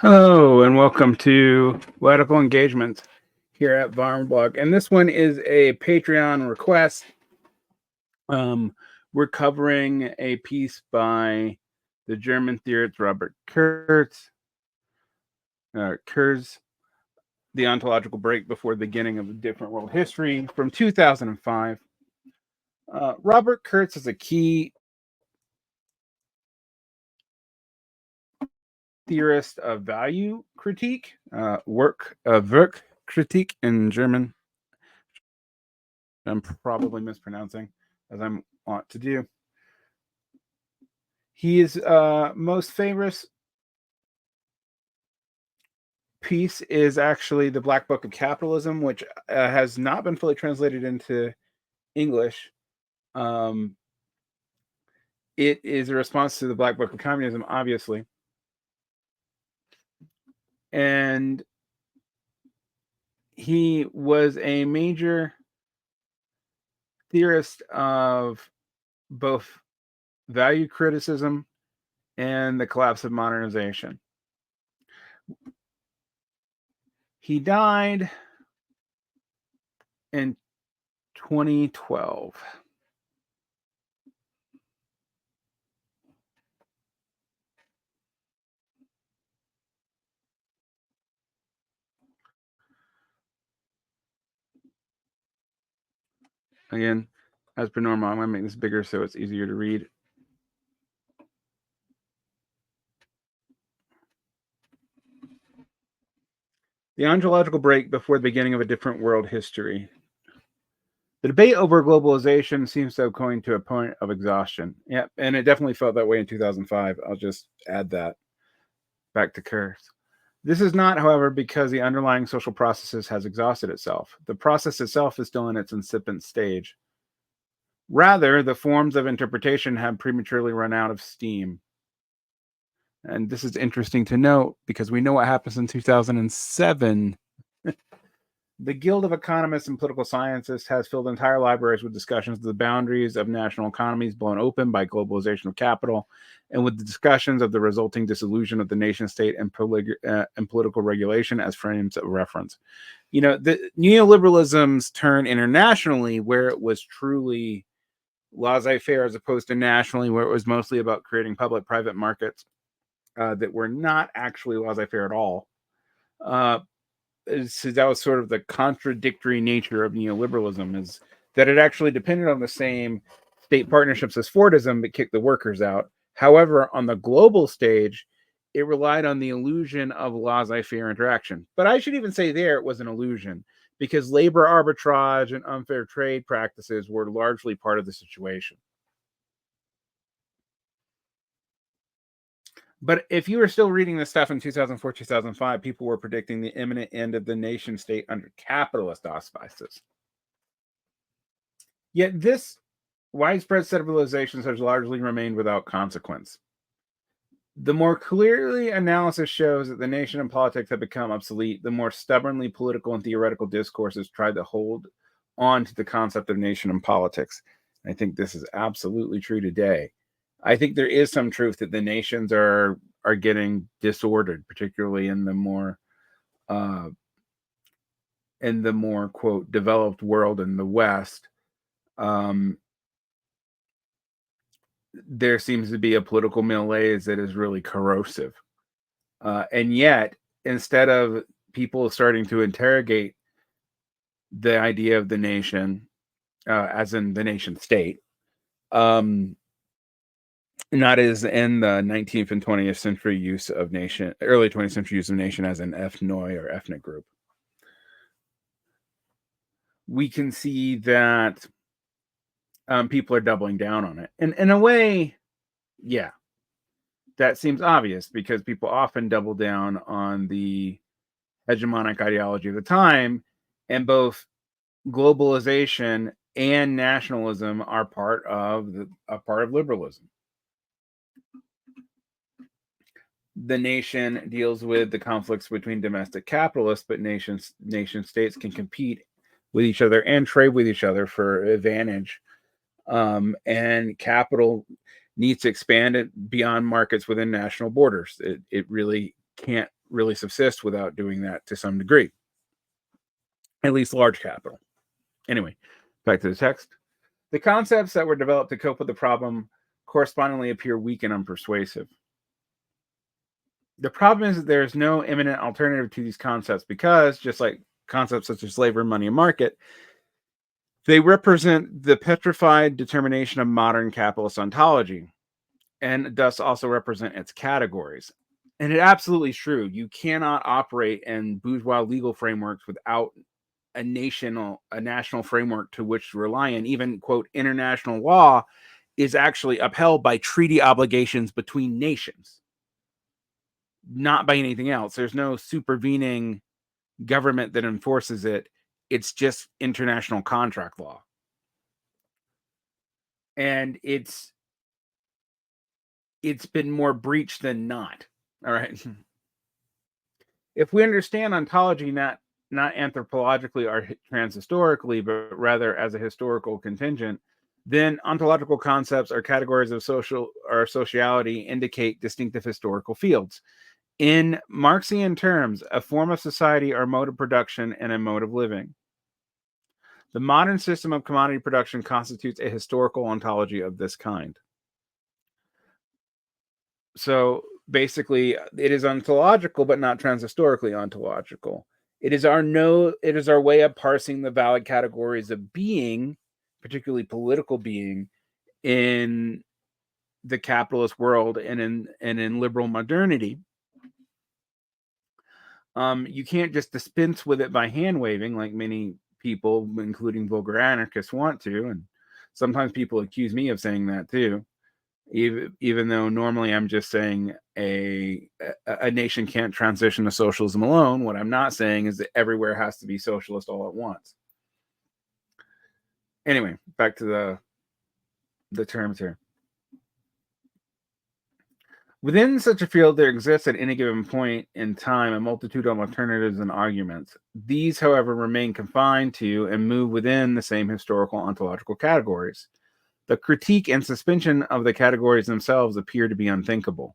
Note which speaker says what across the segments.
Speaker 1: Hello, and welcome to Radical Engagements here at Varmblog. And this one is a Patreon request. We're covering a piece by the German theorist Robert Kurz, The Ontological Break Before the Beginning of a Different World History from 2005. Robert Kurz is a key theorist of value critique, work critique in German. I'm probably mispronouncing, as I'm wont to do. His most famous piece is actually the Black Book of Capitalism, which has not been fully translated into English. It is a response to the Black Book of Communism, obviously. And he was a major theorist of both value criticism and the collapse of modernization. He died in 2012. Again, as per normal, I'm going to make this bigger so it's easier to read. The ontological break before the beginning of a different world history. The debate over globalization seems to have come to a point of exhaustion. Yeah, and it definitely felt that way in 2005. I'll just add that back to Kurz. This is not, however, because the underlying social processes has exhausted itself. The process itself is still in its incipient stage. Rather, the forms of interpretation have prematurely run out of steam. And this is interesting to note because we know what happens in 2007. The Guild of Economists and Political Scientists has filled entire libraries with discussions of the boundaries of national economies blown open by globalization of capital, and with the discussions of the resulting dissolution of the nation state and political regulation as frames of reference. You know, the neoliberalism's turn internationally, where it was truly laissez-faire as opposed to nationally, where it was mostly about creating public-private markets that were not actually laissez-faire at all. So that was sort of the contradictory nature of neoliberalism, is that it actually depended on the same state partnerships as Fordism, but kicked the workers out. However, on the global stage, it relied on the illusion of laissez-faire interaction. But I should even say there it was an illusion, because labor arbitrage and unfair trade practices were largely part of the situation. But if you were still reading this stuff in 2004, 2005, people were predicting the imminent end of the nation state under capitalist auspices. Yet this widespread set of realizations has largely remained without consequence. The more clearly analysis shows that the nation and politics have become obsolete, the more stubbornly political and theoretical discourses try to hold on to the concept of nation and politics. I think this is absolutely true today. I think there is some truth that the nations are getting disordered, particularly in the more quote developed world in the West. There seems to be a political malaise that is really corrosive, and yet instead of people starting to interrogate the idea of the nation, as in the nation state, not as in the 19th and 20th century use of nation, early 20th century use of nation as an ethnoi or ethnic group. We can see that people are doubling down on it. And in a way, yeah, that seems obvious because people often double down on the hegemonic ideology of the time, and both globalization and nationalism are part of liberalism. The nation deals with the conflicts between domestic capitalists, but nation states can compete with each other and trade with each other for advantage. And capital needs to expand it beyond markets within national borders. It really can't really subsist without doing that to some degree, at least large capital. Anyway, back to the text. The concepts that were developed to cope with the problem correspondingly appear weak and unpersuasive. The problem is that there is no imminent alternative to these concepts because, just like concepts such as labor, money, and market, they represent the petrified determination of modern capitalist ontology, and thus also represent its categories. And it absolutely is true. You cannot operate in bourgeois legal frameworks without a national framework to which to rely on. Even, quote, international law is actually upheld by treaty obligations between nations, not by anything else. There's no supervening government that enforces it. It's just international contract law. And it's been more breached than not. All right. If we understand ontology not anthropologically or transhistorically, but rather as a historical contingent, then ontological concepts or categories of sociality indicate distinctive historical fields. In Marxian terms, a form of society or mode of production and a mode of living. The modern system of commodity production constitutes a historical ontology of this kind. So basically, it is ontological, but not transhistorically ontological. It is our way of parsing the valid categories of being, particularly political being, in the capitalist world and in liberal modernity. You can't just dispense with it by hand waving like many people, including vulgar anarchists, want to. And sometimes people accuse me of saying that too. Even though normally I'm just saying a nation can't transition to socialism alone. What I'm not saying is that everywhere has to be socialist all at once. Anyway, back to the terms here. Within such a field, there exists at any given point in time a multitude of alternatives and arguments. These, however, remain confined to and move within the same historical ontological categories. The critique and suspension of the categories themselves appear to be unthinkable.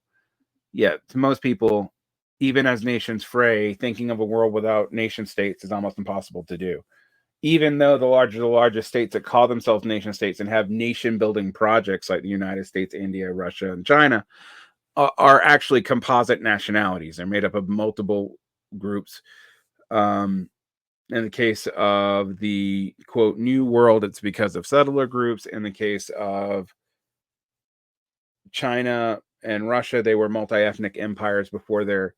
Speaker 1: Yet, to most people, even as nations fray, thinking of a world without nation states is almost impossible to do. Even though the largest states that call themselves nation states and have nation-building projects like the United States, India, Russia, and China are actually composite nationalities. They're made up of multiple groups. In the case of the, quote, New World, it's because of settler groups. In the case of China and Russia, they were multi-ethnic empires before their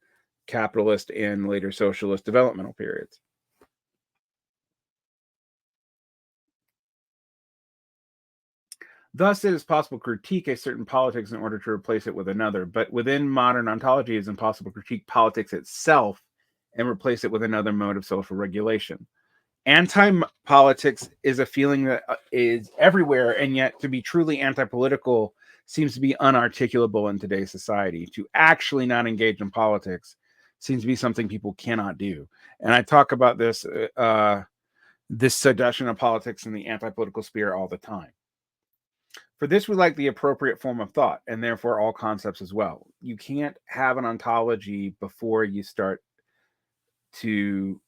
Speaker 1: capitalist and later socialist developmental periods. Thus, it is possible to critique a certain politics in order to replace it with another. But within modern ontology, it is impossible to critique politics itself and replace it with another mode of social regulation. Anti-politics is a feeling that is everywhere, and yet to be truly anti-political seems to be unarticulable in today's society. To actually not engage in politics seems to be something people cannot do. And I talk about this seduction of politics in the anti-political sphere all the time. For this, we like the appropriate form of thought, and therefore all concepts as well. You can't have an ontology before you start to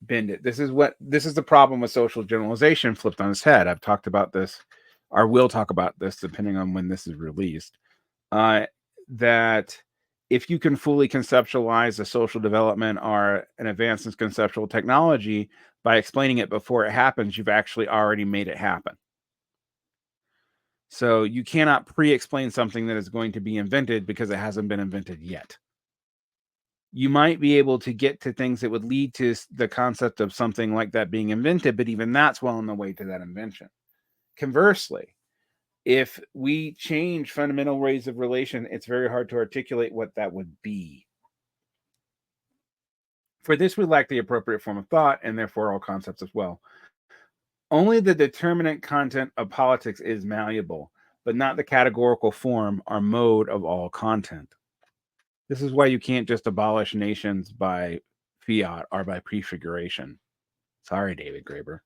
Speaker 1: bend it. This is the problem with social generalization flipped on its head. I've talked about this, or will talk about this, depending on when this is released. That if you can fully conceptualize a social development or an advance in conceptual technology by explaining it before it happens, you've actually already made it happen. So you cannot pre-explain something that is going to be invented because it hasn't been invented yet. You might be able to get to things that would lead to the concept of something like that being invented, but even that's well on the way to that invention. Conversely, if we change fundamental ways of relation, it's very hard to articulate what that would be. For this, we lack the appropriate form of thought, and therefore all concepts as well. Only the determinate content of politics is malleable, but not the categorical form or mode of all content. This is why you can't just abolish nations by fiat or by prefiguration. Sorry, David Graeber.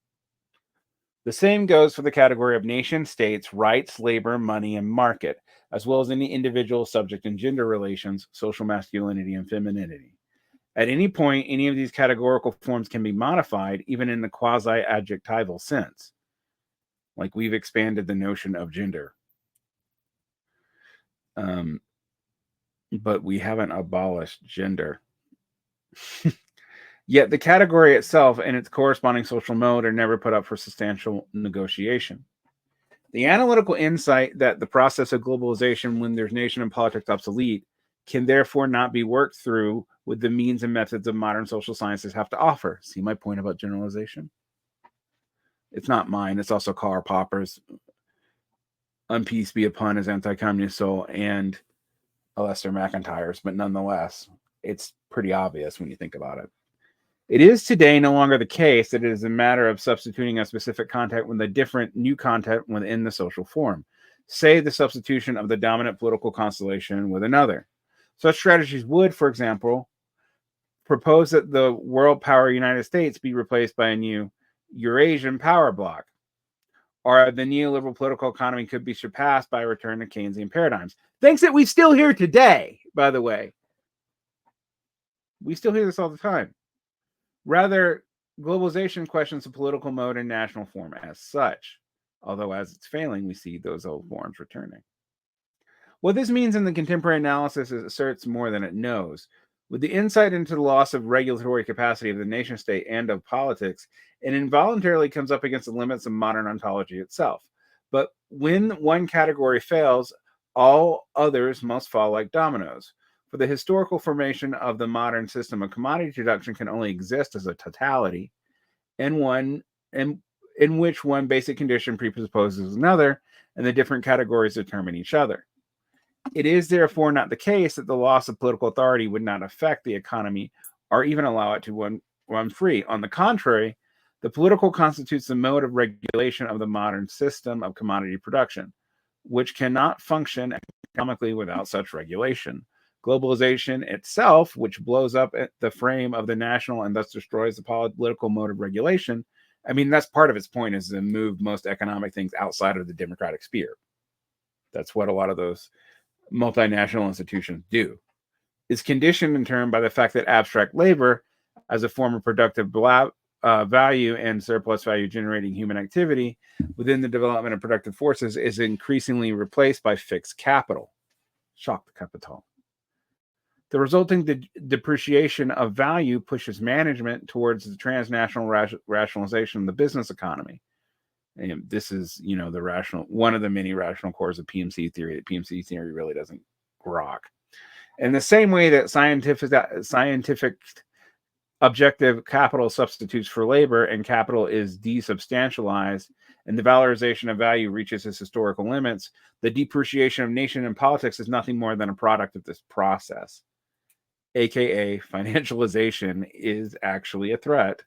Speaker 1: The same goes for the category of nation states, rights, labor, money, and market, as well as any individual subject and gender relations, social masculinity and femininity. At any point, any of these categorical forms can be modified, even in the quasi-adjectival sense. Like we've expanded the notion of gender. But we haven't abolished gender. Yet the category itself and its corresponding social mode are never put up for substantial negotiation. The analytical insight that the process of globalization renders nation and politics obsolete can therefore not be worked through with the means and methods of modern social sciences have to offer. See my point about generalization? It's not mine. It's also Karl Popper's. Unpeace be upon his anti-communist soul and Lester McIntyre's, but nonetheless, it's pretty obvious when you think about it. It is today no longer the case that it is a matter of substituting a specific content with a different new content within the social form. Say the substitution of the dominant political constellation with another. Such strategies would, for example, propose that the world power United States be replaced by a new Eurasian power bloc, or the neoliberal political economy could be surpassed by a return to Keynesian paradigms. Things that we still hear today, by the way. We still hear this all the time. Rather, globalization questions the political mode and national form as such, although as it's failing, we see those old forms returning. What this means in the contemporary analysis is it asserts more than it knows. With the insight into the loss of regulatory capacity of the nation state and of politics, it involuntarily comes up against the limits of modern ontology itself. But when one category fails, all others must fall like dominoes. For the historical formation of the modern system of commodity production can only exist as a totality, in which one basic condition presupposes another, and the different categories determine each other. It is therefore not the case that the loss of political authority would not affect the economy or even allow it to run free. On the contrary, the political constitutes the mode of regulation of the modern system of commodity production, which cannot function economically without such regulation. Globalization itself, which blows up the frame of the national and thus destroys the political mode of regulation, I mean, that's part of its point, is to move most economic things outside of the democratic sphere. That's what a lot of those multinational institutions do. Is conditioned in turn by the fact that abstract labor, as a form of productive value and surplus value generating human activity within the development of productive forces, is increasingly replaced by fixed capital. Shock capital. The resulting depreciation of value pushes management towards the transnational rationalization of the business economy. And this is, one of the many rational cores of PMC theory. That PMC theory really doesn't grok. In the same way that scientific objective capital substitutes for labor and capital is desubstantialized and the valorization of value reaches its historical limits, the depreciation of nation and politics is nothing more than a product of this process. AKA financialization is actually a threat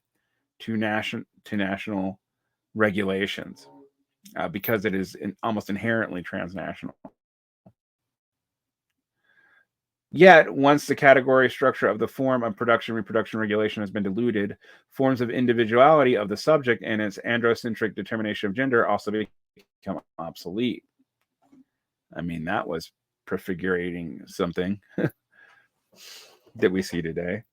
Speaker 1: to national regulations because it is almost inherently transnational. Yet, once the category structure of the form of production, reproduction, regulation has been diluted, forms of individuality of the subject and its androcentric determination of gender also become obsolete. I mean, that was prefigurating something that we see today.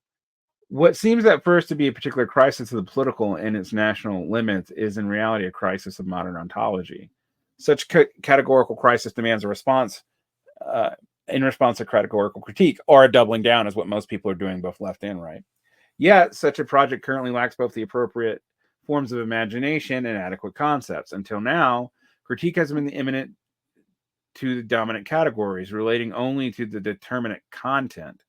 Speaker 1: What seems at first to be a particular crisis of the political and its national limits is in reality a crisis of modern ontology. Such categorical crisis demands a response in response to categorical critique, or a doubling down is what most people are doing, both left and right. Yet, such a project currently lacks both the appropriate forms of imagination and adequate concepts. Until now, critique has been imminent to the dominant categories, relating only to the determinate content,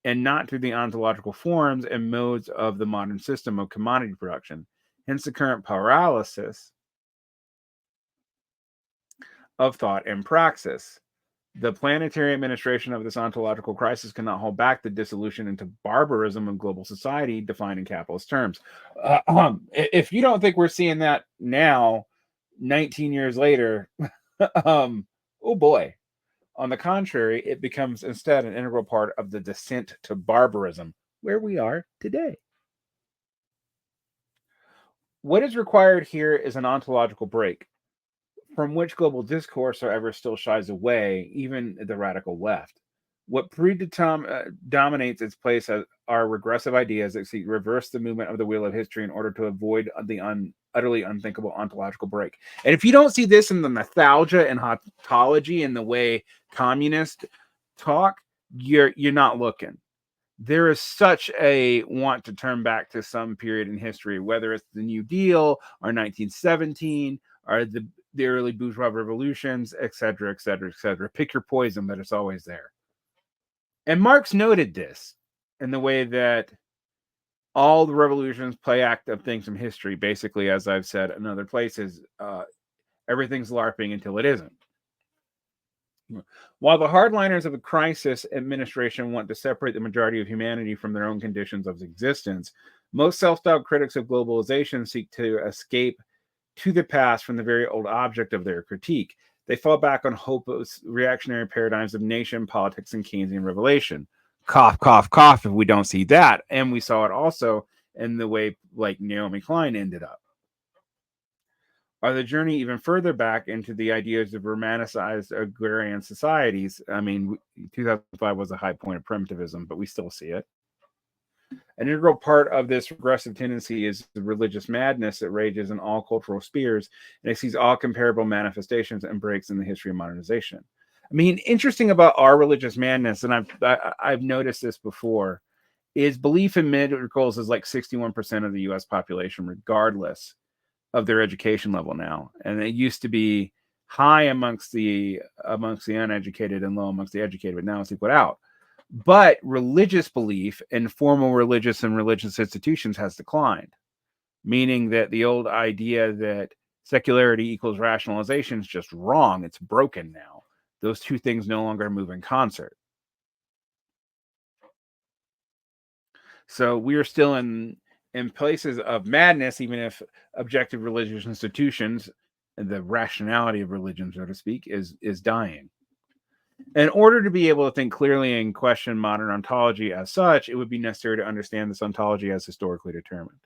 Speaker 1: and not to the ontological forms and modes of the modern system of commodity production. Hence the current paralysis of thought and praxis. The planetary administration of this ontological crisis cannot hold back the dissolution into barbarism of global society defined in capitalist terms. If you don't think we're seeing that now, 19 years later, oh boy. On the contrary, it becomes instead an integral part of the descent to barbarism, where we are today. What is required here is an ontological break, from which global discourse, however, still shies away, even the radical left. What dominates its place are regressive ideas that seek to reverse the movement of the wheel of history in order to avoid the utterly unthinkable ontological break. And if you don't see this in the nostalgia and ontology and the way communists talk, you're not looking. There is such a want to turn back to some period in history, whether it's the New Deal or 1917 or the early bourgeois revolutions, etc., etc., etc. Pick your poison, but it's always there. And Marx noted this in the way that all the revolutions play active things from history. Basically, as I've said in other places, everything's LARPing until it isn't. While the hardliners of the crisis administration want to separate the majority of humanity from their own conditions of existence, most self-styled critics of globalization seek to escape to the past from the very old object of their critique. They fall back on hopeless reactionary paradigms of nation, politics, and Keynesian revelation. Cough, cough, cough, if we don't see that. And we saw it also in the way like Naomi Klein ended up. Or the journey even further back into the ideas of romanticized agrarian societies. I mean, 2005 was a high point of primitivism, but we still see it. An integral part of this regressive tendency is the religious madness that rages in all cultural spheres and exceeds all comparable manifestations and breaks in the history of modernization. I mean, interesting about our religious madness, and I've noticed this before, is belief in miracles is like 61% of the U.S. population, regardless of their education level now. And it used to be high amongst the uneducated and low amongst the educated, but now it's equal out. But religious belief in formal religious and religious institutions has declined, meaning that the old idea that secularity equals rationalization is just wrong. It's broken now. Those two things no longer move in concert. So we are still in places of madness, even if objective religious institutions, the rationality of religion, so to speak, is dying. In order to be able to think clearly and question modern ontology as such, it would be necessary to understand this ontology as historically determined.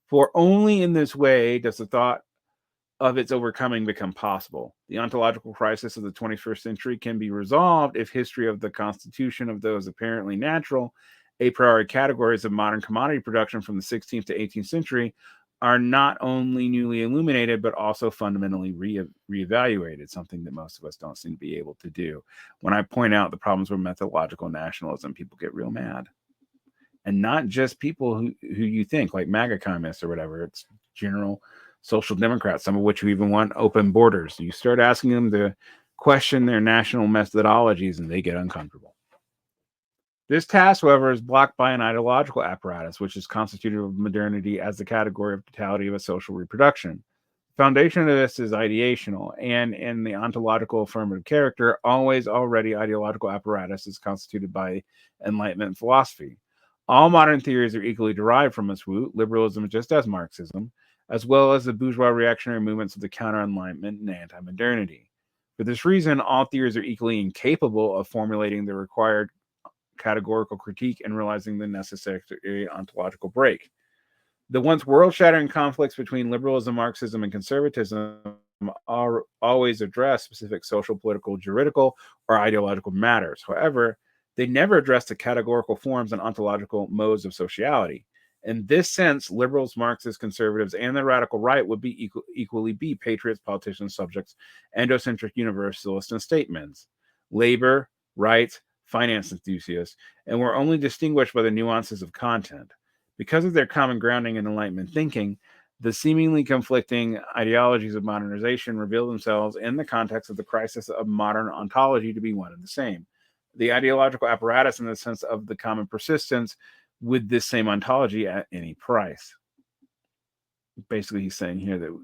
Speaker 1: For only in this way does the thought of its overcoming become possible. The ontological crisis of the 21st century can be resolved if history of the constitution of those apparently natural a priori categories of modern commodity production from the 16th to 18th century are not only newly illuminated, but also fundamentally reevaluated, something that most of us don't seem to be able to do. When I point out the problems with methodological nationalism, people get real mad. And not just people who you think, like MAGA communists or whatever. It's general social democrats, some of which who even want open borders. You start asking them to question their national methodologies and they get uncomfortable. This task, however, is blocked by an ideological apparatus, which is constituted of modernity as the category of totality of a social reproduction. The foundation of this is ideational, and in the ontological affirmative character, already ideological apparatus is constituted by Enlightenment philosophy. All modern theories are equally derived from this root, liberalism just as Marxism, as well as the bourgeois reactionary movements of the counter-Enlightenment and anti-modernity. For this reason, all theories are equally incapable of formulating the required categorical critique and realizing the necessary ontological break. The once world-shattering conflicts between liberalism, Marxism, and conservatism are always address specific social, political, juridical, or ideological matters. However, they never address the categorical forms and ontological modes of sociality. In this sense, liberals, Marxists, conservatives, and the radical right would be equally be patriots, politicians, subjects, endocentric universalists, and statesmen. Labor, rights, finance enthusiasts, and were only distinguished by the nuances of content. Because of their common grounding in Enlightenment thinking, the seemingly conflicting ideologies of modernization reveal themselves in the context of the crisis of modern ontology to be one and the same. The ideological apparatus in the sense of the common persistence with this same ontology at any price. Basically, he's saying here that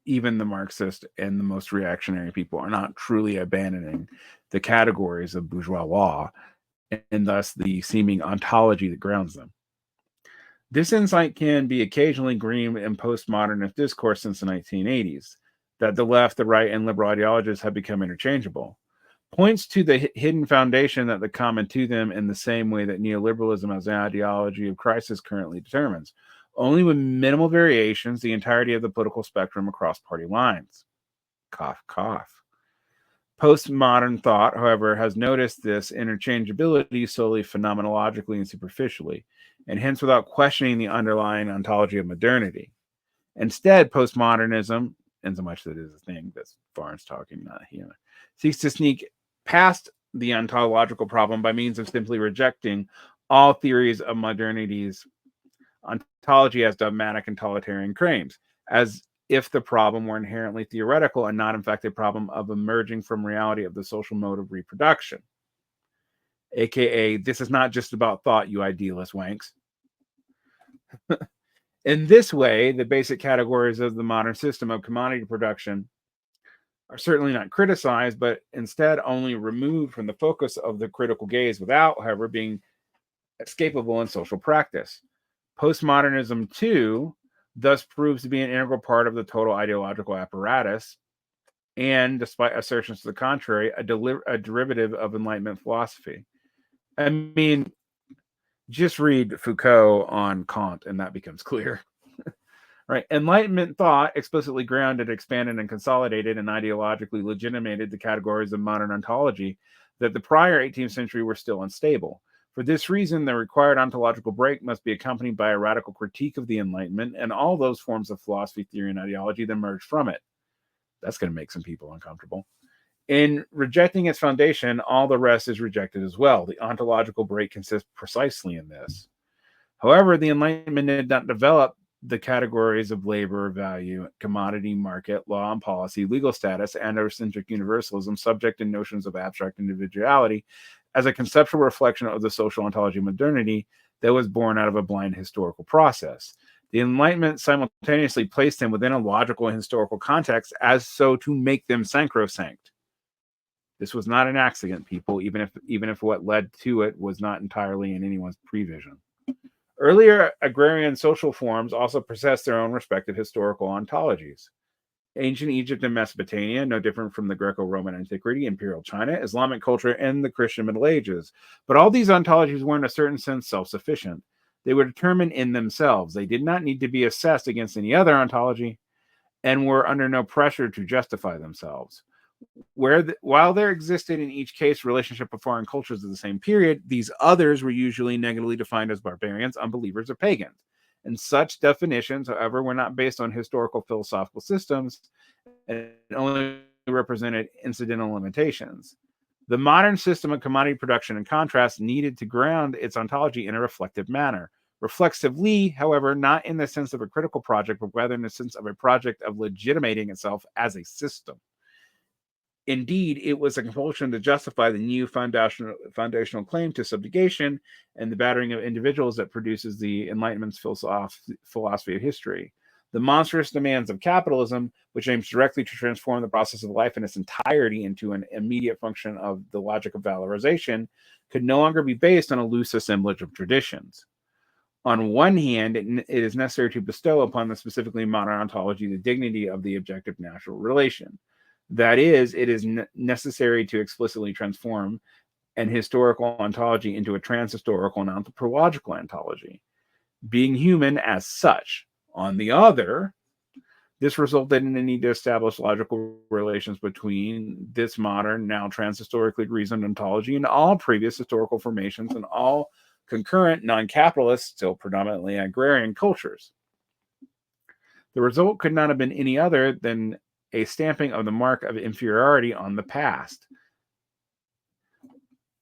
Speaker 1: even the Marxist and the most reactionary people are not truly abandoning the categories of bourgeois law and thus the seeming ontology that grounds them. This insight can be occasionally gleaned in postmodernist discourse since the 1980s, that the left, the right, and liberal ideologies have become interchangeable. Points to the hidden foundation that the common to them in the same way that neoliberalism as an ideology of crisis currently determines, only with minimal variations, the entirety of the political spectrum across party lines. Cough, cough. Postmodern thought, however, has noticed this interchangeability solely phenomenologically and superficially, and hence without questioning the underlying ontology of modernity. Instead, postmodernism, in so much that it is a thing that's Barnes talking, not him, seeks to sneak past the ontological problem by means of simply rejecting all theories of modernity's ontology as dogmatic and totalitarian claims, as if the problem were inherently theoretical and not in fact a problem of emerging from reality of the social mode of reproduction. AKA, this is not just about thought, you idealist wanks. In this way, the basic categories of the modern system of commodity production are certainly not criticized, but instead only removed from the focus of the critical gaze without, however, being escapable in social practice. Postmodernism, too, thus proves to be an integral part of the total ideological apparatus, and, despite assertions to the contrary, a derivative of Enlightenment philosophy. I mean, just read Foucault on Kant, and that becomes clear. Right? Enlightenment thought explicitly grounded, expanded, and consolidated and ideologically legitimated the categories of modern ontology that the prior 18th century were still unstable. For this reason, the required ontological break must be accompanied by a radical critique of the Enlightenment and all those forms of philosophy, theory, and ideology that emerged from it. That's going to make some people uncomfortable. In rejecting its foundation, all the rest is rejected as well. The ontological break consists precisely in this. However, the Enlightenment did not develop the categories of labor, value, commodity, market, law and policy, legal status, and androcentric universalism, subject and notions of abstract individuality, as a conceptual reflection of the social ontology of modernity that was born out of a blind historical process. The Enlightenment simultaneously placed them within a logical and historical context as so to make them sacrosanct. This was not an accident, people, even if what led to it was not entirely in anyone's prevision. Earlier agrarian social forms also possessed their own respective historical ontologies. Ancient Egypt and Mesopotamia, no different from the Greco-Roman antiquity, Imperial China, Islamic culture, and the Christian Middle Ages. But all these ontologies were in a certain sense self-sufficient. They were determined in themselves. They did not need to be assessed against any other ontology and were under no pressure to justify themselves. While there existed in each case relationship of foreign cultures of the same period, these others were usually negatively defined as barbarians, unbelievers, or pagans. And such definitions, however, were not based on historical philosophical systems and only represented incidental limitations. The modern system of commodity production, in contrast, needed to ground its ontology in a reflective manner. Reflexively, however, not in the sense of a critical project, but rather in the sense of a project of legitimating itself as a system. Indeed, it was a compulsion to justify the new foundational claim to subjugation and the battering of individuals that produces the Enlightenment's philosophy of history. The monstrous demands of capitalism, which aims directly to transform the process of life in its entirety into an immediate function of the logic of valorization, could no longer be based on a loose assemblage of traditions. On one hand, it is necessary to bestow upon the specifically modern ontology the dignity of the objective natural relation. That is, it is necessary to explicitly transform an historical ontology into a transhistorical and anthropological ontology, being human as such. On the other, this resulted in the need to establish logical relations between this modern, now transhistorically reasoned ontology and all previous historical formations and all concurrent non-capitalist, still predominantly agrarian cultures. The result could not have been any other than a stamping of the mark of inferiority on the past.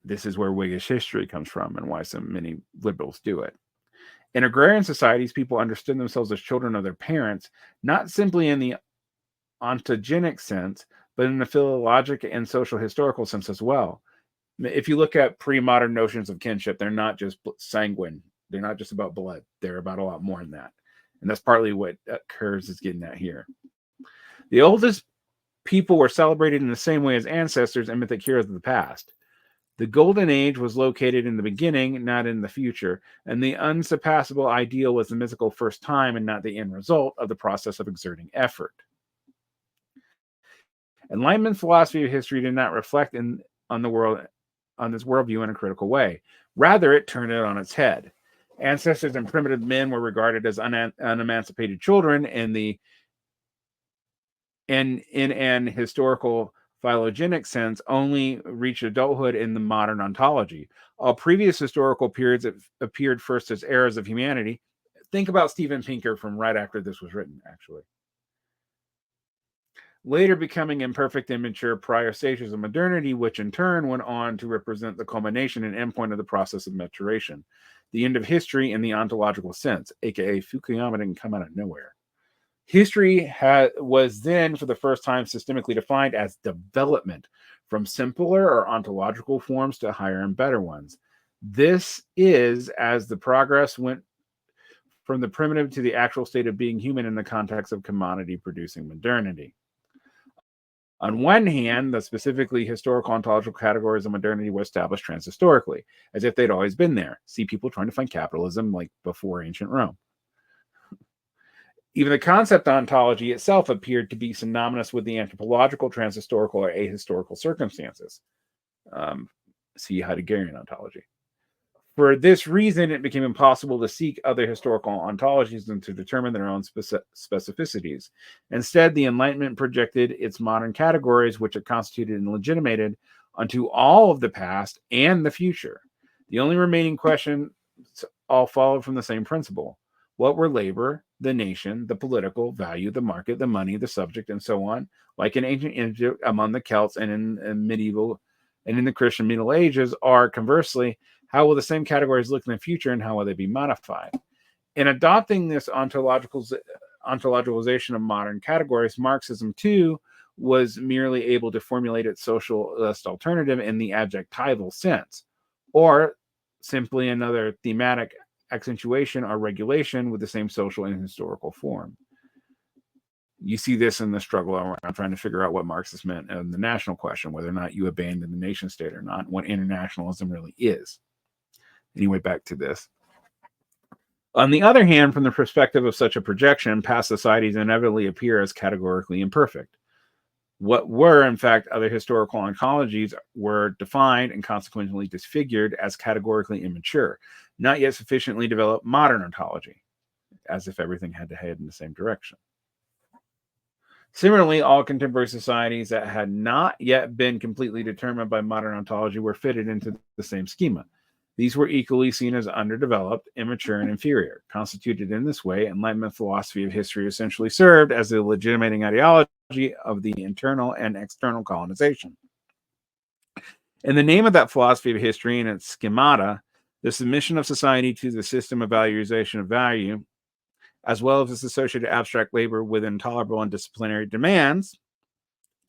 Speaker 1: This is where Whiggish history comes from and why so many liberals do it. In agrarian societies, people understood themselves as children of their parents, not simply in the ontogenic sense, but in the philologic and social historical sense as well. If you look at pre-modern notions of kinship, they're not just sanguine. They're not just about blood. They're about a lot more than that. And that's partly what Kurz is getting at here. The oldest people were celebrated in the same way as ancestors and mythic heroes of the past. The golden age was located in the beginning, not in the future, and the unsurpassable ideal was the mythical first time and not the end result of the process of exerting effort. Enlightenment philosophy of history did not reflect on this worldview in a critical way. Rather, it turned it on its head. Ancestors and primitive men were regarded as unemancipated children in an historical phylogenetic sense only reached adulthood in the modern ontology. All previous historical periods that appeared first as eras of humanity. Think about Steven Pinker from right after this was written, actually. Later becoming imperfect, immature prior stages of modernity, which in turn went on to represent the culmination and endpoint of the process of maturation, the end of history in the ontological sense, aka Fukuyama didn't come out of nowhere. History was then, for the first time, systemically defined as development from simpler or ontological forms to higher and better ones. This is as the progress went from the primitive to the actual state of being human in the context of commodity-producing modernity. On one hand, the specifically historical ontological categories of modernity were established transhistorically, as if they'd always been there. See people trying to find capitalism like before ancient Rome. Even the concept ontology itself appeared to be synonymous with the anthropological, transhistorical, or ahistorical circumstances. See Heideggerian ontology. For this reason, it became impossible to seek other historical ontologies and to determine their own specificities. Instead, the Enlightenment projected its modern categories, which it constituted and legitimated, onto all of the past and the future. The only remaining questions all followed from the same principle. What were labor, the nation, the political value, the market, the money, the subject, and so on, like in ancient Egypt, among the Celts, and in medieval and in the Christian Middle Ages, or conversely, how will the same categories look in the future and how will they be modified? In adopting this ontologicalization of modern categories, Marxism too was merely able to formulate its socialist alternative in the adjectival sense, or simply another thematic accentuation or regulation with the same social and historical form. You see this in the struggle around trying to figure out what Marxists meant and the national question, whether or not you abandon the nation state or not, what internationalism really is. Anyway, back to this. On the other hand, from the perspective of such a projection, past societies inevitably appear as categorically imperfect. What were, in fact, other historical ontologies were defined and consequently disfigured as categorically immature, not yet sufficiently developed modern ontology, as if everything had to head in the same direction. Similarly, all contemporary societies that had not yet been completely determined by modern ontology were fitted into the same schema. These were equally seen as underdeveloped, immature, and inferior. Constituted in this way, Enlightenment philosophy of history essentially served as the legitimating ideology of the internal and external colonization. In the name of that philosophy of history and its schemata, the submission of society to the system of valuation of value, as well as its associated abstract labor with intolerable and disciplinary demands,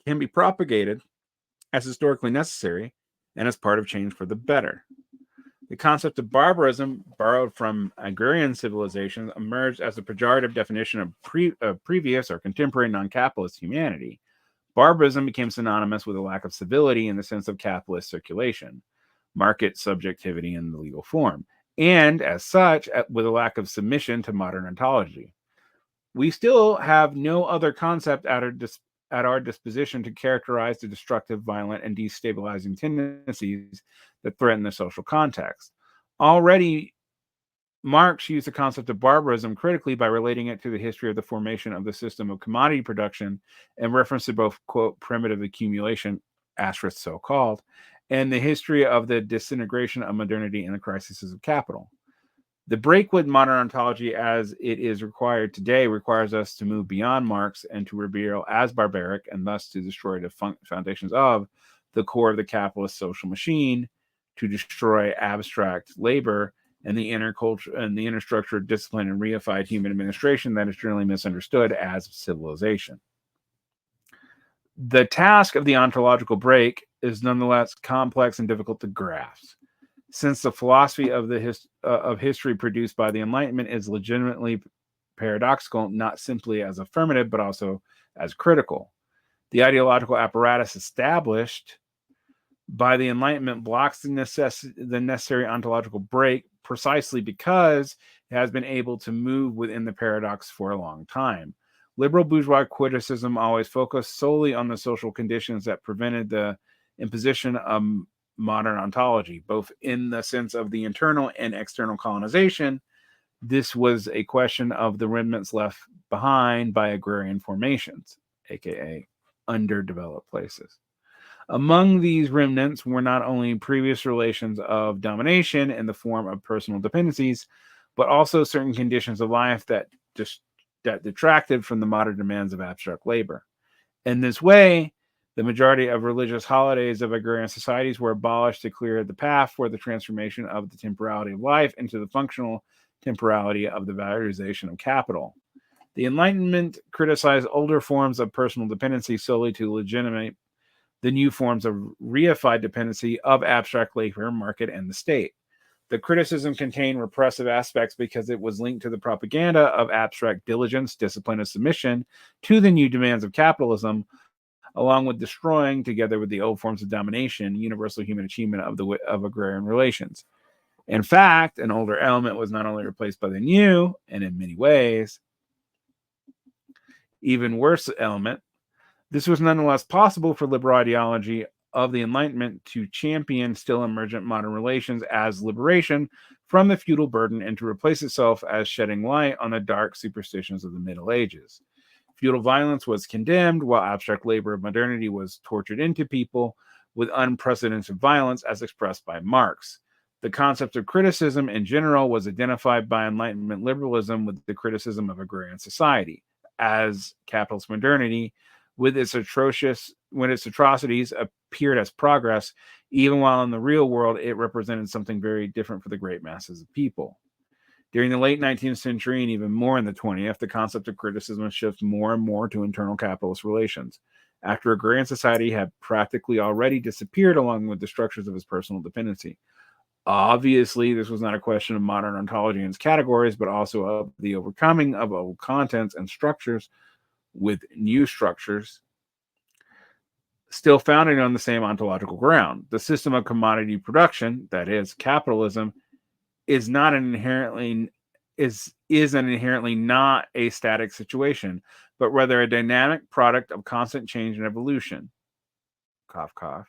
Speaker 1: can be propagated as historically necessary and as part of change for the better. The concept of barbarism, borrowed from agrarian civilization, emerged as a pejorative definition of previous or contemporary non-capitalist humanity. Barbarism became synonymous with a lack of civility in the sense of capitalist circulation, market subjectivity in the legal form, and as such, with a lack of submission to modern ontology. We still have no other concept at our disposition to characterize the destructive, violent, and destabilizing tendencies that threaten the social context. Already, Marx used the concept of barbarism critically by relating it to the history of the formation of the system of commodity production in reference to both, quote, primitive accumulation, asterisk so-called, and the history of the disintegration of modernity and the crises of capital. The break with modern ontology as it is required today requires us to move beyond Marx and to reveal as barbaric and thus to destroy the foundations of the core of the capitalist social machine, to destroy abstract labor and the inner culture and the inner structure of discipline and reified human administration that is generally misunderstood as civilization. The task of the ontological break is nonetheless complex and difficult to grasp. Since the philosophy of history produced by the Enlightenment is legitimately paradoxical, not simply as affirmative, but also as critical. The ideological apparatus established by the Enlightenment blocks the necessary ontological break precisely because it has been able to move within the paradox for a long time. Liberal bourgeois criticism always focused solely on the social conditions that prevented the imposition of modern ontology, both in the sense of the internal and external colonization. This was a question of the remnants left behind by agrarian formations, aka underdeveloped places. Among these remnants were not only previous relations of domination in the form of personal dependencies, but also certain conditions of life that detracted from the modern demands of abstract labor. In this way, the majority of religious holidays of agrarian societies were abolished to clear the path for the transformation of the temporality of life into the functional temporality of the valorization of capital. The Enlightenment criticized older forms of personal dependency solely to legitimate the new forms of reified dependency of abstract labor, market, and the state. The criticism contained repressive aspects because it was linked to the propaganda of abstract diligence, discipline, and submission to the new demands of capitalism, along with destroying, together with the old forms of domination, universal human achievement of agrarian relations. In fact, an older element was not only replaced by the new, and in many ways, even worse element. This was nonetheless possible for liberal ideology of the Enlightenment to champion still emergent modern relations as liberation from the feudal burden and to replace itself as shedding light on the dark superstitions of the Middle Ages. Feudal violence was condemned, while abstract labor of modernity was tortured into people with unprecedented violence as expressed by Marx. The concept of criticism in general was identified by Enlightenment liberalism with the criticism of agrarian society as capitalist modernity, with its atrocities appeared as progress, even while in the real world it represented something very different for the great masses of people. During the late 19th century and even more in the 20th, the concept of criticism shifts more and more to internal capitalist relations, after agrarian society had practically already disappeared along with the structures of its personal dependency. Obviously, this was not a question of modern ontology and its categories, but also of the overcoming of old contents and structures with new structures still founded on the same ontological ground. The system of commodity production, that is, capitalism, is an inherently not a static situation, but rather a dynamic product of constant change and evolution. Cough, cough.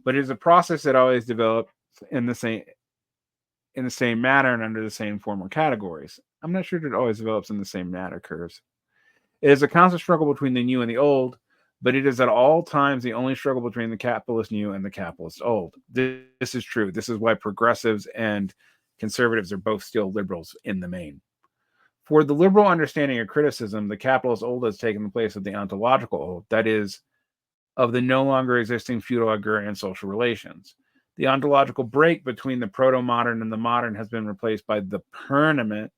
Speaker 1: But it is a process that always develops in the same matter and under the same formal categories. I'm not sure that it always develops in the same matter curves. It is a constant struggle between the new and the old, but it is at all times the only struggle between the capitalist new and the capitalist old. This is true. This is why progressives and conservatives are both still liberals in the main. For the liberal understanding of criticism, the capitalist old has taken the place of the ontological old, that is, of the no longer existing feudal agrarian social relations. The ontological break between the proto-modern and the modern has been replaced by the permanent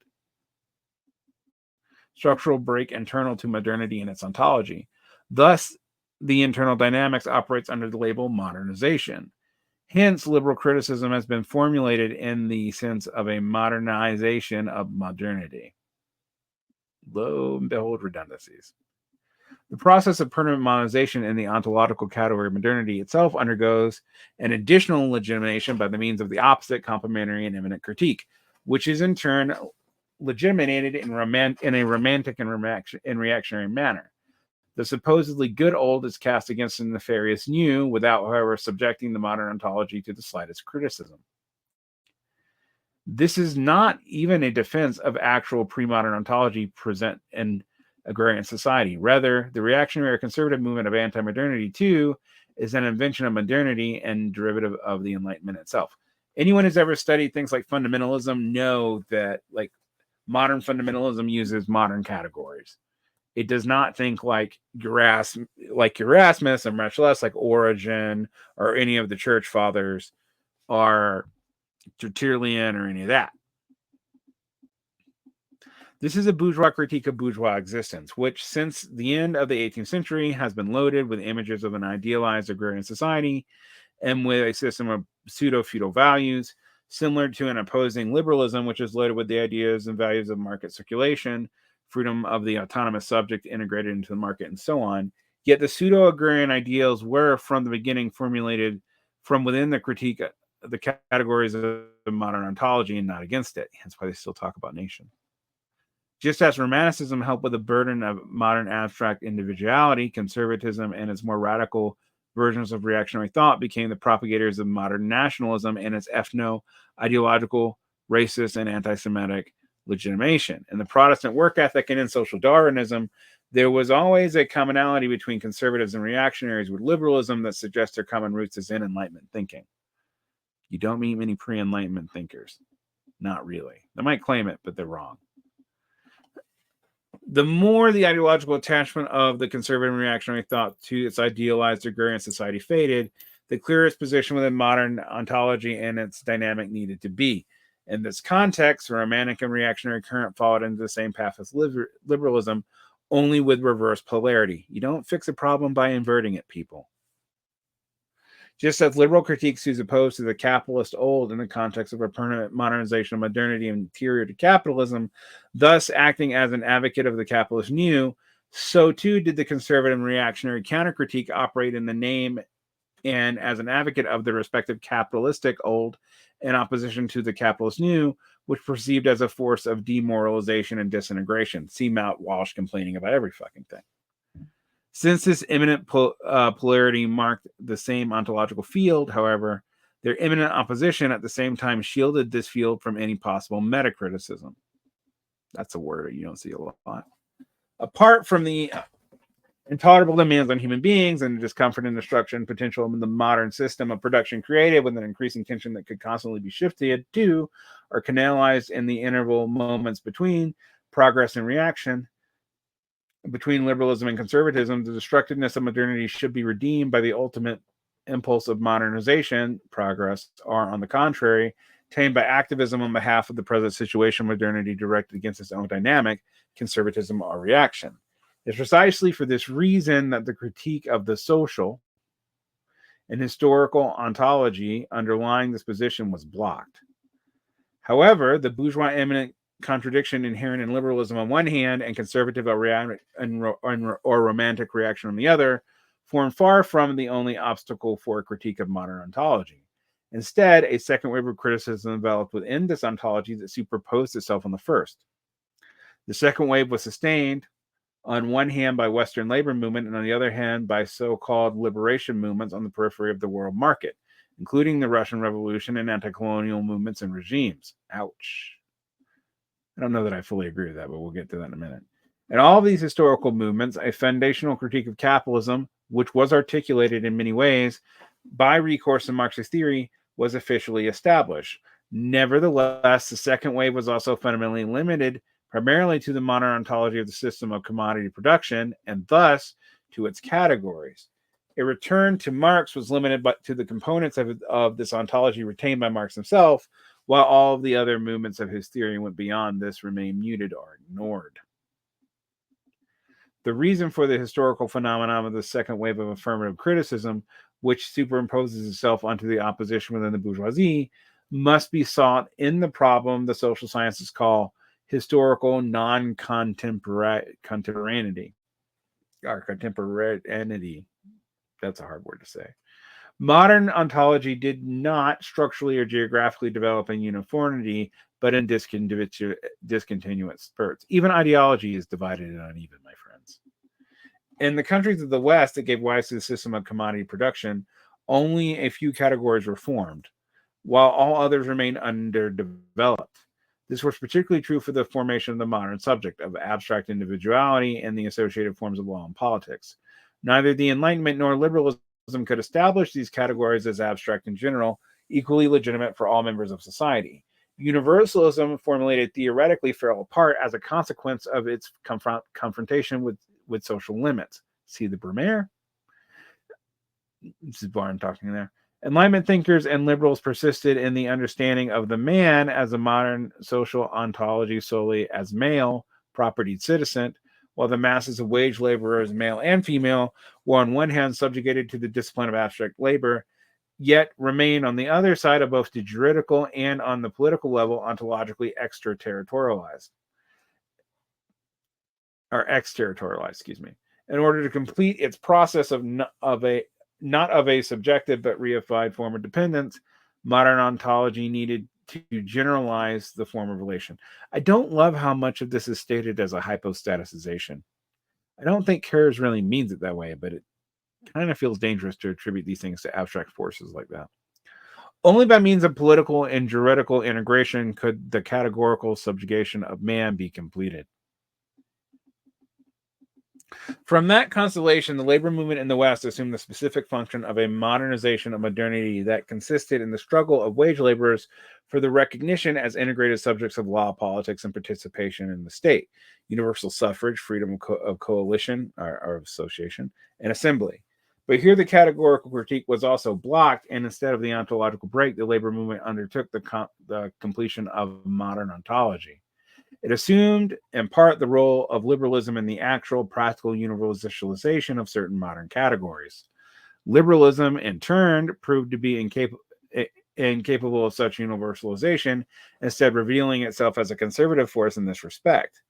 Speaker 1: structural break internal to modernity and its ontology. Thus, the internal dynamics operates under the label modernization. Hence, liberal criticism has been formulated in the sense of a modernization of modernity. Lo and behold, redundancies. The process of permanent modernization in the ontological category of modernity itself undergoes an additional legitimation by the means of the opposite, complementary, and immanent critique, which is in turn legitimated in a romantic and reactionary manner. The supposedly good old is cast against the nefarious new, without, however, subjecting the modern ontology to the slightest criticism. This is not even a defense of actual pre-modern ontology present in agrarian society. Rather, the reactionary or conservative movement of anti-modernity, too, is an invention of modernity and derivative of the Enlightenment itself. Anyone who's ever studied things like fundamentalism know that, like, modern fundamentalism uses modern categories. It does not think like Erasmus, and much less like Origen or any of the church fathers are Tertullian or any of that. This is a bourgeois critique of bourgeois existence, which since the end of the 18th century has been loaded with images of an idealized agrarian society and with a system of pseudo-feudal values, similar to an opposing liberalism, which is loaded with the ideas and values of market circulation, freedom of the autonomous subject integrated into the market, and so on. Yet the pseudo-agrarian ideals were, from the beginning, formulated from within the critique of the categories of modern ontology and not against it. Hence why they still talk about nation. Just as Romanticism helped with the burden of modern abstract individuality, conservatism and its more radical versions of reactionary thought became the propagators of modern nationalism and its ethno-ideological, racist, and anti-Semitic legitimation. In the Protestant work ethic and in social Darwinism, there was always a commonality between conservatives and reactionaries with liberalism that suggests their common roots is in Enlightenment thinking. You don't meet many pre-Enlightenment thinkers. Not really. They might claim it, but they're wrong. The more the ideological attachment of the conservative and reactionary thought to its idealized agrarian society faded, the clearer its position within modern ontology and its dynamic needed to be. In this context, the romantic and reactionary current followed into the same path as liberalism, only with reverse polarity. You don't fix a problem by inverting it, people. Just as liberal critiques who's opposed to the capitalist old in the context of a permanent modernization of modernity interior to capitalism, thus acting as an advocate of the capitalist new, so too did the conservative and reactionary counter-critique operate in the name and as an advocate of the respective capitalistic old in opposition to the capitalist new, which perceived as a force of demoralization and disintegration. See Matt Walsh complaining about every fucking thing. Since this imminent polarity marked the same ontological field, however, their imminent opposition at the same time shielded this field from any possible metacriticism. That's a word you don't see a lot. Apart from the intolerable demands on human beings and the discomfort and destruction potential in the modern system of production created with an increasing tension that could constantly be shifted to or canalized in the interval moments between progress and reaction, between liberalism and conservatism, the destructiveness of modernity should be redeemed by the ultimate impulse of modernization, progress, or on the contrary, tamed by activism on behalf of the present situation, modernity directed against its own dynamic, conservatism or reaction. It's precisely for this reason that the critique of the social and historical ontology underlying this position was blocked. However, the bourgeois immanent contradiction inherent in liberalism on one hand and conservative or romantic reaction on the other form far from the only obstacle for a critique of modern ontology. Instead, a second wave of criticism developed within this ontology that superposed itself on the first. The second wave was sustained on one hand by Western labor movement and on the other hand by so-called liberation movements on the periphery of the world market, including the Russian Revolution and anti-colonial movements and regimes. Ouch. I don't know that I fully agree with that, but we'll get to that in a minute. In all of these historical movements, a foundational critique of capitalism, which was articulated in many ways by recourse to Marxist theory, was officially established. Nevertheless, the second wave was also fundamentally limited primarily to the modern ontology of the system of commodity production and thus to its categories. A return to Marx was limited to the components of this ontology retained by Marx himself, while all of the other movements of his theory went beyond this, remained muted or ignored. The reason for the historical phenomenon of the second wave of affirmative criticism, which superimposes itself onto the opposition within the bourgeoisie, must be sought in the problem the social sciences call historical non-contemporaneity. Or contemporaneity. That's a hard word to say. Modern ontology did not structurally or geographically develop in uniformity, but in discontinuous spurts. Even ideology is divided and uneven, my friends. In the countries of the West that gave rise to the system of commodity production, only a few categories were formed, while all others remained underdeveloped. This was particularly true for the formation of the modern subject of abstract individuality and the associated forms of law and politics. Neither the Enlightenment nor liberalism could establish these categories as abstract in general, equally legitimate for all members of society. Universalism, formulated theoretically, fell apart as a consequence of its confrontation with social limits. See the Brumaire? This is Barn talking there. Enlightenment thinkers and liberals persisted in the understanding of the man as a modern social ontology solely as male, propertied citizen, while the masses of wage laborers, male and female, were on one hand subjugated to the discipline of abstract labor, yet remain on the other side of both the juridical and on the political level ontologically extraterritorialized. In order to complete its process of not of a subjective but reified form of dependence, modern ontology needed to generalize the form of relation. I don't love how much of this is stated as a hypostaticization. I don't think Kurz really means it that way, but it kind of feels dangerous to attribute these things to abstract forces like that. Only by means of political and juridical integration could the categorical subjugation of man be completed. From that constellation, the labor movement in the West assumed the specific function of a modernization of modernity that consisted in the struggle of wage laborers for the recognition as integrated subjects of law, politics, and participation in the state, universal suffrage, freedom of coalition or association, and assembly. But here the categorical critique was also blocked, and instead of the ontological break, the labor movement undertook the completion of modern ontology. It assumed, in part, the role of liberalism in the actual practical universalization of certain modern categories. Liberalism, in turn, proved to be incapable of such universalization, instead revealing itself as a conservative force in this respect.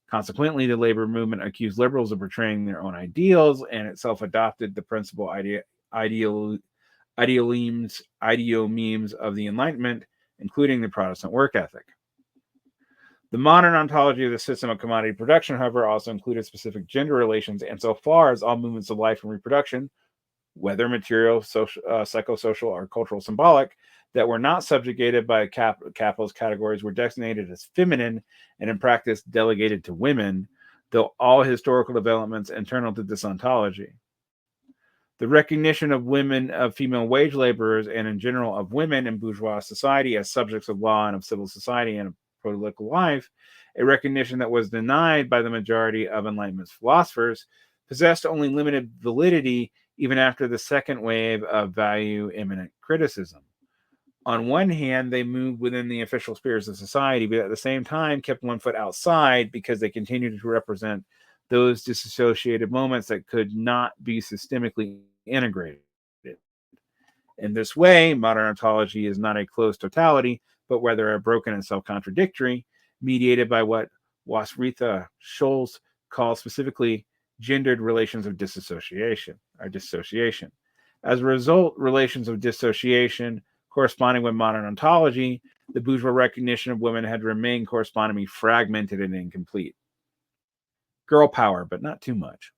Speaker 1: Consequently, the labor movement accused liberals of betraying their own ideals and itself adopted the principal idiomemes of the Enlightenment, including the Protestant work ethic. The modern ontology of the system of commodity production, however, also included specific gender relations, and so far as all movements of life and reproduction, whether material, social, psychosocial, or cultural symbolic, that were not subjugated by capitalist categories were designated as feminine and in practice delegated to women, though all historical developments internal to this ontology. The recognition of women, of female wage laborers, and in general of women in bourgeois society as subjects of law and of civil society and of political life, a recognition that was denied by the majority of Enlightenment philosophers, possessed only limited validity even after the second wave of value-immanent criticism. On one hand, they moved within the official spheres of society, but at the same time kept one foot outside because they continued to represent those dissociated moments that could not be systemically integrated. In this way, modern ontology is not a closed totality, but rather a broken and self-contradictory, mediated by what Wasritha Scholz calls specifically gendered relations of dissociation. As a result, relations of dissociation corresponding with modern ontology, the bourgeois recognition of women had remained correspondingly fragmented and incomplete. Girl power, but not too much.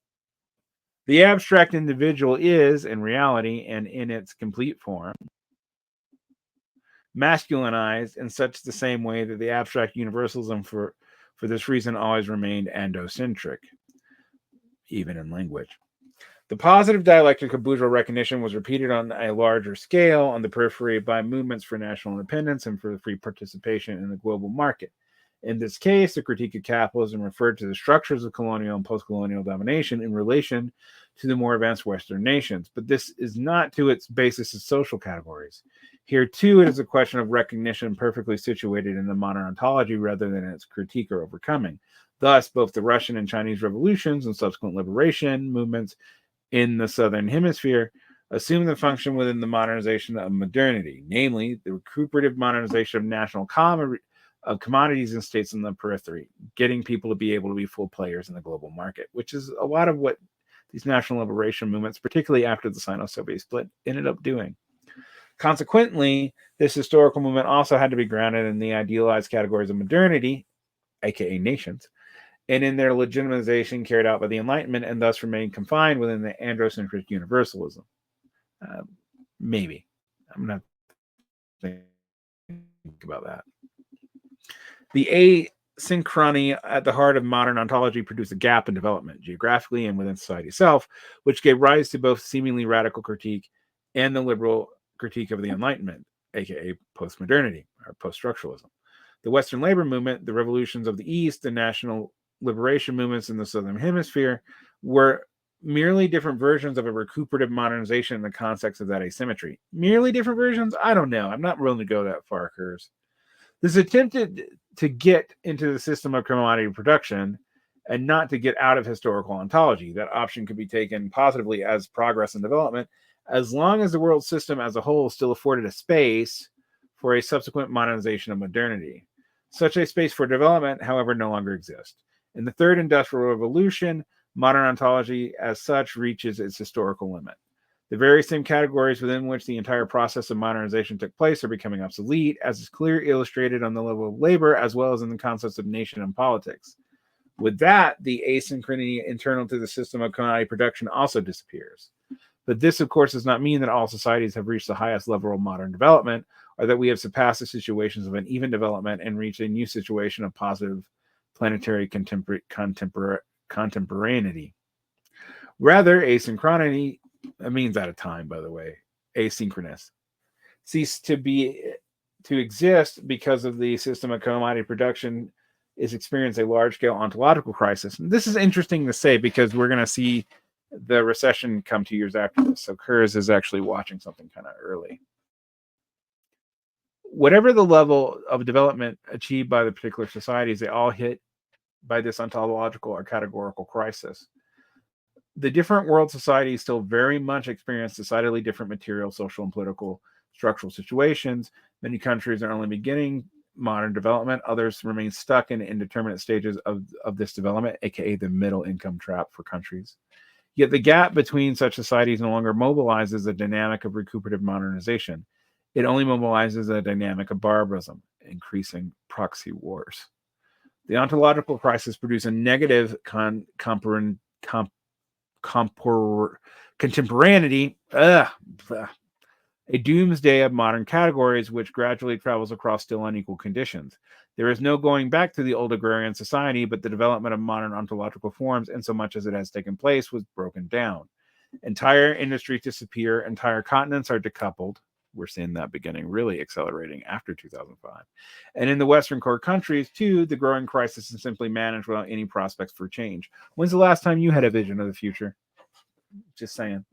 Speaker 1: The abstract individual is, in reality and in its complete form, masculinized in such the same way that the abstract universalism for this reason always remained androcentric, even in language. The positive dialectic of bourgeois recognition was repeated on a larger scale on the periphery by movements for national independence and for free participation in the global market. In this case, the critique of capitalism referred to the structures of colonial and post-colonial domination in relation to the more advanced Western nations, but this is not to its basis as social categories. Here, too, it is a question of recognition perfectly situated in the modern ontology rather than its critique or overcoming. Thus, both the Russian and Chinese revolutions and subsequent liberation movements in the Southern Hemisphere assume the function within the modernization of modernity, namely the recuperative modernization of national of commodities and states in the periphery, getting people to be able to be full players in the global market, which is a lot of what these national liberation movements, particularly after the Sino-Soviet split, ended up doing. Consequently, this historical movement also had to be grounded in the idealized categories of modernity, aka nations, and in their legitimization carried out by the Enlightenment, and thus remained confined within the androcentric universalism. Maybe. I'm going to think about that. The asynchrony at the heart of modern ontology produced a gap in development, geographically and within society itself, which gave rise to both seemingly radical critique and the liberal critique of the Enlightenment, aka postmodernity or post-structuralism. The Western labor movement, the revolutions of the East, the national liberation movements in the Southern Hemisphere were merely different versions of a recuperative modernization in the context of that asymmetry. Merely different versions? I don't know. I'm not willing to go that far, Kurz. This attempted to get into the system of commodity production and not to get out of historical ontology. That option could be taken positively as progress and development, as long as the world system as a whole still afforded a space for a subsequent modernization of modernity. Such a space for development, however, no longer exists. In the Third Industrial Revolution, modern ontology as such reaches its historical limit. The very same categories within which the entire process of modernization took place are becoming obsolete, as is clearly illustrated on the level of labor as well as in the concepts of nation and politics. With that, the asynchrony internal to the system of commodity production also disappears. But this, of course, does not mean that all societies have reached the highest level of modern development, or that we have surpassed the situations of uneven development and reached a new situation of positive planetary contemporaneity. Rather, asynchronity, means out of time, by the way, asynchronous, ceased to exist because of the system of commodity production is experiencing a large-scale ontological crisis. And this is interesting to say because we're going to see the recession come 2 years after this. So Kurz is actually watching something kind of early. Whatever the level of development achieved by the particular societies, they all hit by this ontological or categorical crisis. The different world societies still very much experience decidedly different material, social, and political structural situations. Many countries are only beginning modern development. Others remain stuck in indeterminate stages of this development, aka the middle income trap for countries. Yet the gap between such societies no longer mobilizes a dynamic of recuperative modernization. It only mobilizes a dynamic of barbarism, increasing proxy wars. The ontological crisis produces a negative contemporaneity, a doomsday of modern categories which gradually travels across still unequal conditions. There is no going back to the old agrarian society, but the development of modern ontological forms, insomuch as it has taken place, was broken down. Entire industries disappear, entire continents are decoupled. We're seeing that beginning really accelerating after 2005. And in the Western core countries, too, the growing crisis is simply managed without any prospects for change. When's the last time you had a vision of the future? Just saying.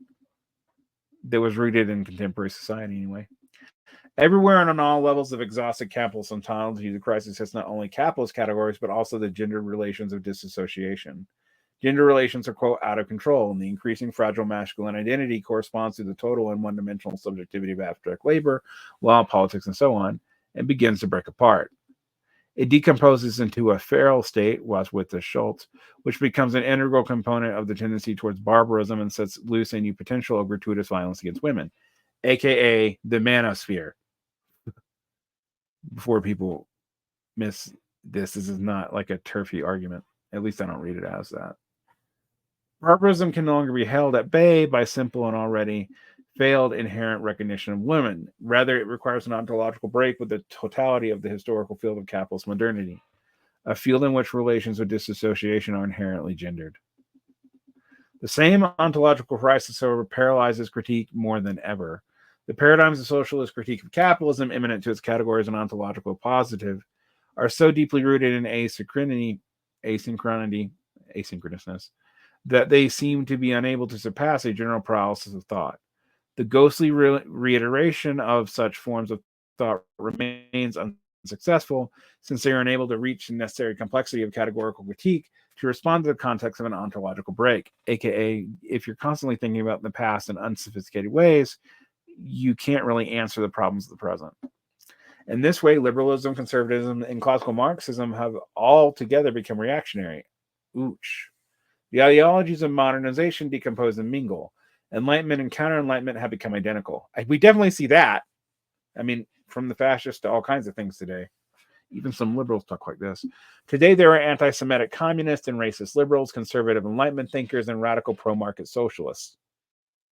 Speaker 1: That was rooted in contemporary society anyway. Everywhere and on all levels of exhausted capitalist ontology, the crisis has not only capitalist categories, but also the gender relations of dissociation. Gender relations are, quote, out of control, and the increasing fragile masculine identity corresponds to the total and one-dimensional subjectivity of abstract labor, law, politics, and so on, and begins to break apart. It decomposes into a feral state, was with the Schultz, which becomes an integral component of the tendency towards barbarism and sets loose a new potential of gratuitous violence against women, aka the manosphere. Before people miss this is not like a turfy argument. At least I don't read it as that. Barbarism can no longer be held at bay by simple and already failed inherent recognition of women. Rather, it requires an ontological break with the totality of the historical field of capitalist modernity, a field in which relations of dissociation are inherently gendered. The same ontological crisis, however, paralyzes critique more than ever. The paradigms of socialist critique of capitalism, imminent to its categories and ontological positive, are so deeply rooted in asynchronousness, that they seem to be unable to surpass a general paralysis of thought. The ghostly reiteration of such forms of thought remains unsuccessful, since they are unable to reach the necessary complexity of categorical critique to respond to the context of an ontological break, aka if you're constantly thinking about the past in unsophisticated ways, you can't really answer the problems of the present. In this way, liberalism, conservatism, and classical Marxism have all together become reactionary. Ouch. The ideologies of modernization decompose and mingle. Enlightenment and counter-enlightenment have become identical. We definitely see that. I mean, from the fascists to all kinds of things today. Even some liberals talk like this. Today, there are anti-Semitic communists and racist liberals, conservative Enlightenment thinkers, and radical pro-market socialists.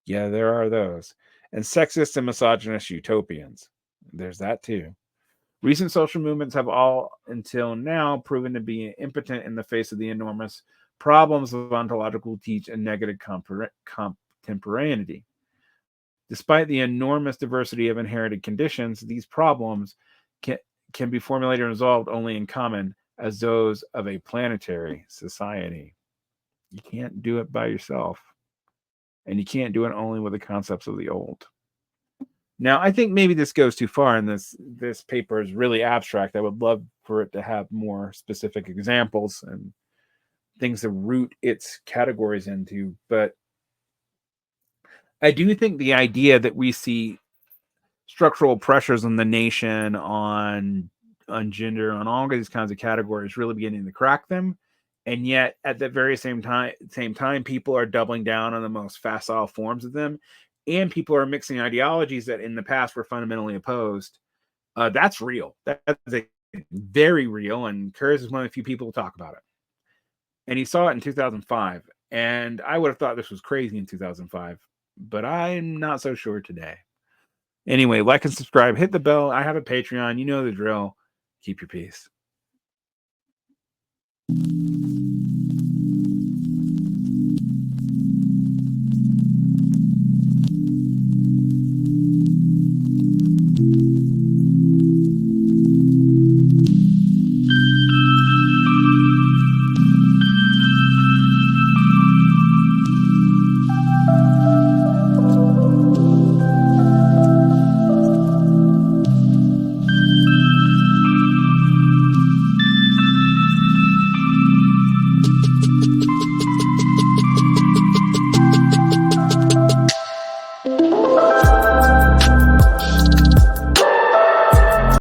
Speaker 1: Yeah, there are those. And sexist and misogynist utopians. There's that too. Recent social movements have all, until now, proven to be impotent in the face of the enormous problems of ontological teach and negative contemporaneity. Despite the enormous diversity of inherited conditions, these problems can be formulated and resolved only in common as those of a planetary society. You can't do it by yourself. And you can't do it only with the concepts of the old. Now, I think maybe this goes too far, and this paper is really abstract. I would love for it to have more specific examples and things to root its categories into. But I do think the idea that we see structural pressures on the nation, on gender, on all of these kinds of categories really beginning to crack them. And yet, at the very same time, people are doubling down on the most facile forms of them. And people are mixing ideologies that in the past were fundamentally opposed. That's real. That's very real. And Kurz is one of the few people who talk about it. And he saw it in 2005. And I would have thought this was crazy in 2005. but I'm not so sure today. Anyway, like and subscribe, hit the bell. I have a Patreon. You know the drill. Keep your peace.